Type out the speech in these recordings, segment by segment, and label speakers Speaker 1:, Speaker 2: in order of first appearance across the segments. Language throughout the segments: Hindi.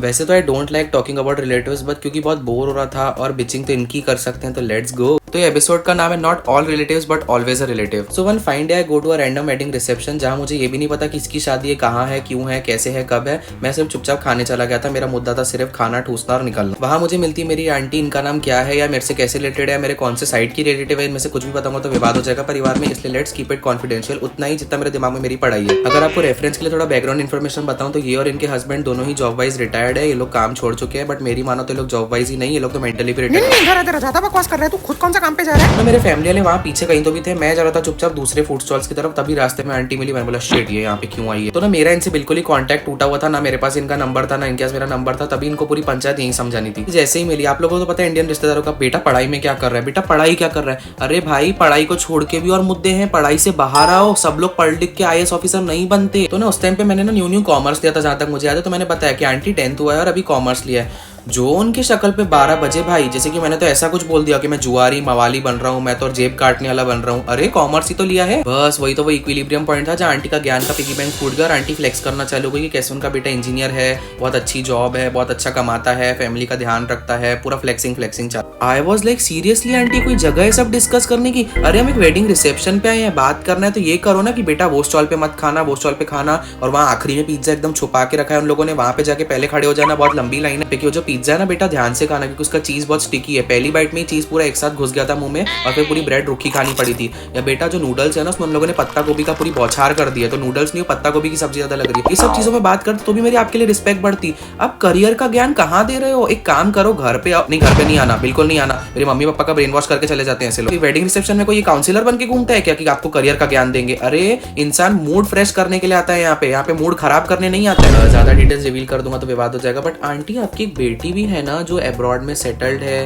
Speaker 1: वैसे तो I don't like talking about relatives but क्योंकि बहुत बोर हो रहा था और बिचिंग तो इनकी कर सकते हैं तो लेट्स गो। तो ये एपिसोड का नाम है not all relatives but always a relative. So one fine day I go to a random wedding reception जहां मुझे ये भी नहीं पता किसकी शादी है, कहाँ है, क्यों है, कैसे है, कब है। मैं सिर्फ चुपचाप खाने चला गया था। मेरा मुद्दा था सिर्फ खाना ठूसना और निकलना। वहां मुझे मिलती मेरी आंटी, इनका नाम क्या है या मेरे से कैसे रिलेटेड है, मेरे कौन से साइड की रिलेटिव है, इनमें से कुछ भी बताऊंगा तो विवाद हो जाएगा परिवार में, इसलिए लेट्स कीप इट कॉन्फिडेंशियल, उतना ही जितना मेरे दिमाग में मेरी पढ़ाई है। अगर आपको रेफरेंस के लिए थोड़ा बैकग्राउंड इन्फॉर्मेशन बताऊं तो ये और इनके हस्बैंड दोनों ही जॉब वाइज रिटायर्ड है। ये लोग काम छोड़ चुके हैं बट मेरी मानो तो ये लोग जॉब वाइज ही नहीं, ये लोग तो मेंटली भी रिटायर्ड है।
Speaker 2: ज्यादा बकवास कर रहा है तू, खुद कौन सा काम पे जा रहा है?
Speaker 1: तो मेरे फैमिली वाले वहाँ पीछे कहीं तो भी थे, मैं जा रहा था चुपचाप दूसरे फूड स्टॉल्स की तरफ। तभी रास्ते में आंटी मिली, मैंने बोला शिट ये यहाँ पे क्यों आई है। तो ना मेरा इनसे बिल्कुल ही कांटेक्ट टूटा हुआ था, ना मेरे पास इनका नंबर था ना इनके पास मेरा नंबर था। तभी इनको पूरी पंचायत यही समझानी थी। जैसे ही मिली, आप लोगों को तो पता है इंडियन रिश्तेदारों का, बेटा पढ़ाई में क्या कर रहा है, बेटा पढ़ाई क्या कर रहा है। अरे भाई पढ़ाई को छोड़ के भी और मुद्दे हैं, पढ़ाई से बाहर आओ। सब लोग पढ़ लिख के IAS ऑफिसर नहीं बनते। तो ना उस टाइम पे मैंने ना न्यू कॉमर्स लिया था जहां तक मुझे याद है। तो मैंने बताया कि आंटी 10th हुआ है और अभी कॉमर्स लिया है। जो उनकी शक्ल पे 12 बजे भाई, जैसे कि मैंने तो ऐसा कुछ बोल दिया कि मैं जुआरी मवाली बन रहा हूँ, मैं तो जेब काटने वाला बन रहा हूँ। अरे कॉमर्स ही तो लिया है। बस वही तो वो इक्विलिब्रियम पॉइंट था जहाँ आंटी का ज्ञान का पिगी बैंक फूट गया और आंटी फ्लेक्स करना चालू हुई कि कैसे उनका बेटा इंजीनियर है, बहुत अच्छी जॉब है, बहुत अच्छा कमाता है, फैमिली का ध्यान रखता है, पूरा फ्लेक्सिंग चल। I was like seriously aunty कोई जगह है सब डिस्कस करने की? अरे हम एक वेडिंग रिसेप्शन पे आए हैं, बात करना है तो ये करो ना कि बेटा वो स्टॉल पे मत खाना, वो स्टॉल पे खाना। और वहाँ आखिरी में पिज्जा एकदम छुपा के रखा है उन लोगों ने, वहाँ पे जाके पहले खड़े हो जाना, बहुत लंबी लाइन है। जो पिज्जा है ना बेटा ध्यान से खाना क्योंकि उसका चीज बहुत स्टिकी है। पहली बाइट में चीज पूरा एक साथ घुस गया था मुंह में और फिर पूरी ब्रेड रुखी खानी पड़ी थी। या बेटा जो नूडल्स है ना उसमें हम लोगों ने पत्ता गोभी का पूरी बौछार कर दिया, तो नूडल्स नहीं पत्ता गोभी की सब्जी ज्यादा लग रही है। ये सब चीजों में बात करते तो भी मेरी आपके लिए रिस्पेक्ट बढ़ती। अब करियर का ज्ञान कहाँ दे रहे हो? एक काम करो घर पे आओ। नहीं घर पे नहीं आना, बिल्कुल नहीं आना। मेरे मम्मी पापा का ब्रेन वॉश करके चले जाते हैं ऐसे लोग। वेडिंग रिसेप्शन में कोई काउंसिलर बन के घूमता है क्या कि आपको करियर का ज्ञान देंगे? अरे इंसान मूड फ्रेश करने के लिए आता है यहाँ पे मूड खराब करने नहीं आता है। ज्यादा डिटेल्स रिवील कर दूंगा तो विवाद हो जाएगा। बट आंटी आपकी एक बेटी भी है ना जो अब्रॉड में सेटल्ड है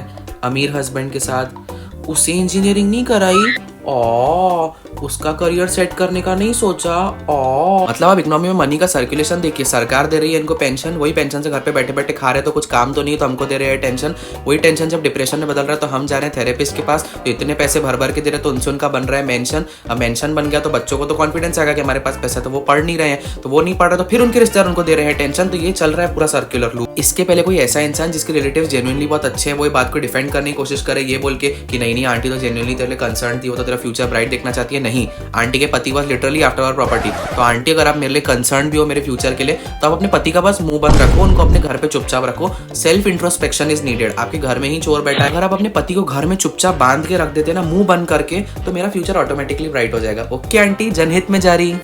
Speaker 1: अमीर हस्बैंड के साथ, उसे इंजीनियरिंग नहीं कराई? उसका करियर सेट करने का नहीं सोचा? मतलब अब इकोनॉमी में मनी का सर्कुलेशन देखिए, सरकार दे रही है इनको पेंशन, वही पेंशन से घर पे बैठे बैठे खा रहे तो कुछ काम तो नहीं तो हमको दे रहे हैं टेंशन। वही टेंशन जब डिप्रेशन में बदल रहा है तो हम जा रहे हैं थेरेपिस्ट के पास, तो इतने पैसे भर भर के दे रहे तो उनसे उनका बन रहा है मेंशन। अब मेंशन बन गया तो बच्चों को तो कॉन्फिडेंस आएगा कि हमारे पास पैसा, तो वो पढ़ नहीं रहे हैं, तो वो नहीं पढ़ रहे तो फिर उनके रिश्तेदार उनको दे रहे हैं टेंशन। तो ये चल रहा है पूरा सर्कुलर लूप। इसके पहले कोई ऐसा इंसान जिसके रिलेटिव जेन्युइनली बहुत अच्छे हैं वो बात को डिफेंड करने की कोशिश करे ये बोल के कि नहीं आंटी तो जेन्युइनली तेरे लिए कंसर्न थी, वो तो तेरा फ्यूचर ब्राइट देखना चाहती है। नहीं, आंटी के पति बस लिटरली आफ्टर आवर प्रॉपर्टी। तो आंटी अगर आप मेरे लिए कंसर्न भी हो मेरे फ्यूचर के लिए तो आप अपने पति का बस मुंह बंद रखो, उनको अपने घर पे चुपचाप रखो। Self introspection is needed. आपके घर में ही चोर बैठा है, अगर आप अपने पति को घर में चुपचाप बांध के रख देते ना मुंह बंद करके, तो मेरा फ्यूचर ऑटोमेटिकली ब्राइट हो जाएगा। ओके आंटी, जनहित में जारी।